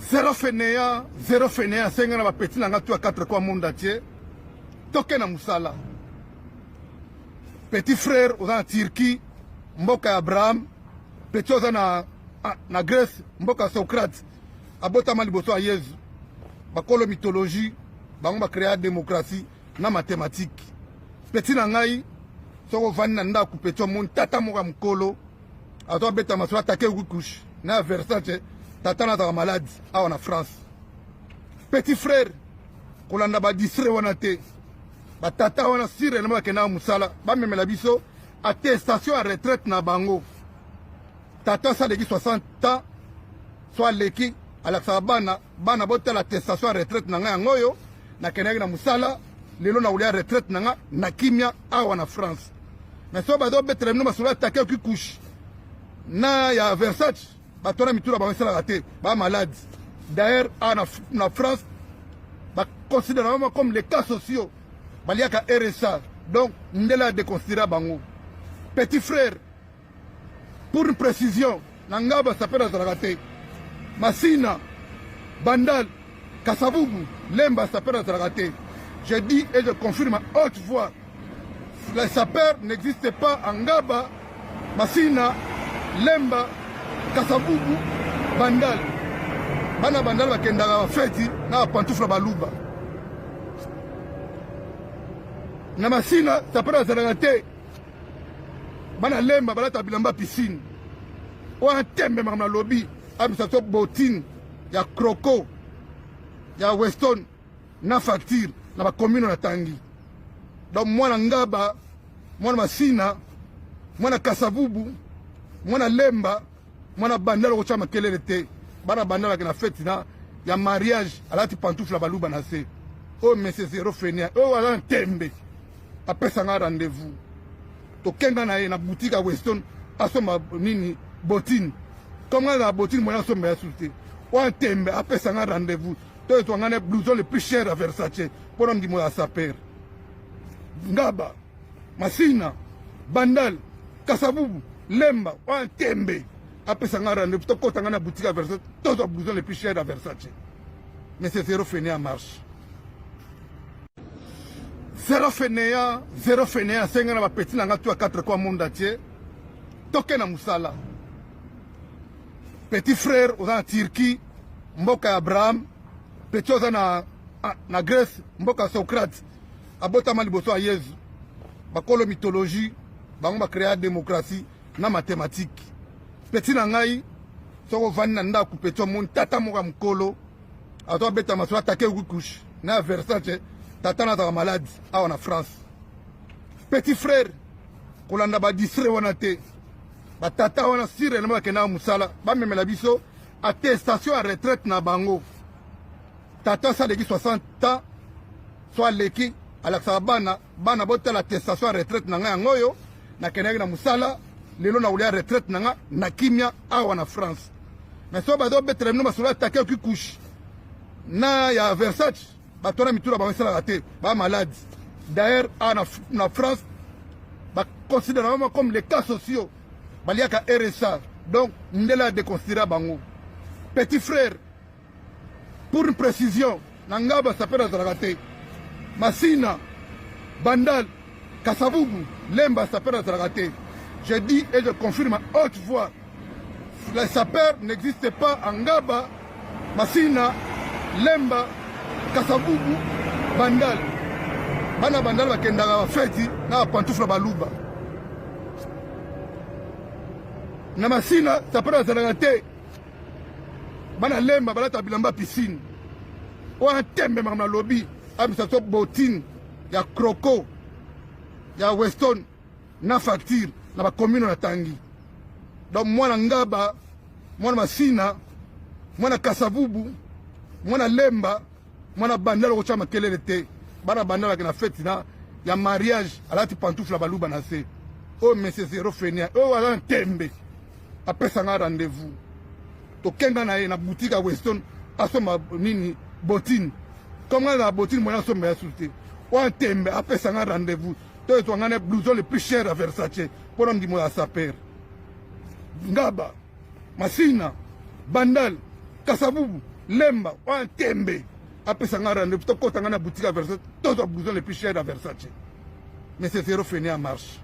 Zéro fainéant, c'est un petit langue à 4 quoi monde entier. Toké na musala. Petit frère en Turquie, Mboka Abraham, petit na Grèce, Mboka Socrate, abota maliboso a Yezu. Bakolo mythologie, bango créer la démocratie, na mathématique. Petit nangai, soko vani na ndaku petit mon tata moka mkolo, ato beta masura take ukush, na Versace. Tata na malade en France. Petit frère, kolanda ba distre wana te. Ba tata wana sire na ba kena musala, ba memela biso attestation à retraite na bango. Tata ça de 60 ans, soit leki ala sabana, bana bota l'attestation à retraite na nga ngoyo, na kena na musala, lelo na ulia retraite na nga na kimia awa na France. Mais so ba do betre no masula take ki couche. Na ya Versace batona mitura ba mesala raté ba malade d'ailleurs en France ba considère comme les cas sociaux baliaka RSA donc ndela de considérer bango. Petit frère, pour une précision nangaba s'appelle raté Masina Bandal Kasavubu Lemba s'appelle raté. Je dis et je confirme à haute voix, les sapeurs n'existent pas en Ngaba, Masina, Lemba, Kasavubu, Bandal. Bana Bandal bakendaka feti na pantoufla baluba. Na Masina sapera zalagate. Bana Lemba balata bilamba piscine. Wa tembe makama lobby, abisa top botine ya Croco, ya Weston na facture na ba commune na Tangi. Donc mwana Ngaba, mwana Masina, mwana Kasavubu, mwana Lemba, mwana Bandal ko chama kelele te. Bana Bandal na fête na ya mariage alati pantoufla baluba na se. Oh monsieur zéro fainéant, oh wala tembe. Apesa nga rendez-vous. To kenga na ye na boutique à Weston asoma nini botine. Comment la botine mwana somba ya souté. Wa tembe apesa nga rendez-vous. To to ngane blouson le plus cher à Versace pour on dimo à sa père. Ngaba, Masina, Bandal, Kasavubu, Lemba, wa tembe. Après ça, on a rendez-vous. Tout le monde a boutique à Versace. Tous les blousons les plus chers à Versace. Mais c'est zéro fainéant en marche. Zéro fainéant, c'est un petit langue à 4 quoi monde entier. Toké na musala. Petit frère en Turquie, Mboka Abraham, petit na Grèce, Mboka Socrate, abota maliboso a Yezu. Bakolo mythologie, bango créer la démocratie, na mathématique. Petit nangai, soko vani na ndaku petit mon tata moka mkolo, ato beta masura take ukush, na Versace, tata na malade en France. Petit frère, kolanda ba distre wana te. Ba tata wana sire na ba kena musala, ba memela biso attestation à retraite na bango. Tata ça de 60 ans, soit leki ala sabana, bana bota l'attestation à retraite na nga ngoyo, na kena na musala. Lelo na ulia retraite nanga na kimia awa na France. Mais so bado betre no masula take ki couche. Na ya Versace batona mitura ba mesala raté ba malade. D'ailleurs en France ba considère comme les cas sociaux baliaka RSA donc ndela de considérer bango. Petit frère, pour une précision nangaba s'appelle raté Masina Bandal Kasavubu Lemba s'appelle raté. Je dis et je confirme à haute voix, les sapeurs n'existent pas en Ngaba, Masina, Lemba, Kasavubu, Bandal. Bana Bandal bakendaka feti na pantoufla baluba. Na Masina sapeurs zalagate. Bana Lemba balata bilamba piscine. Wa tembe makama lobby, abisa top botine ya Croco, ya Weston na facture na ba commune na Tangi. Donc mwana Ngaba, mwana Masina, mwana Kasavubu, mwana Lemba, mwana Bandal ko chama kelele te. Bana Bandal na fête na ya mariage alati pantoufla baluba na se. Oh monsieur zéro fainéant, oh wala tembe. Apesa nga rendez-vous. To kenga na ye na boutique à Weston asoma nini botine. Comment la botine mwana somba ya souté. Wa tembe apesa nga rendez-vous. To to ngane blouson le plus cher à Versace pour on dimo à sa père. Ngaba, Masina, Bandal, Kasavubu, lemba oyo tembe apesanga rendez-vous tokotanga na boutique ya Versace tozwa blouson le plus cher ya Versace mais c'est zéro fini en marche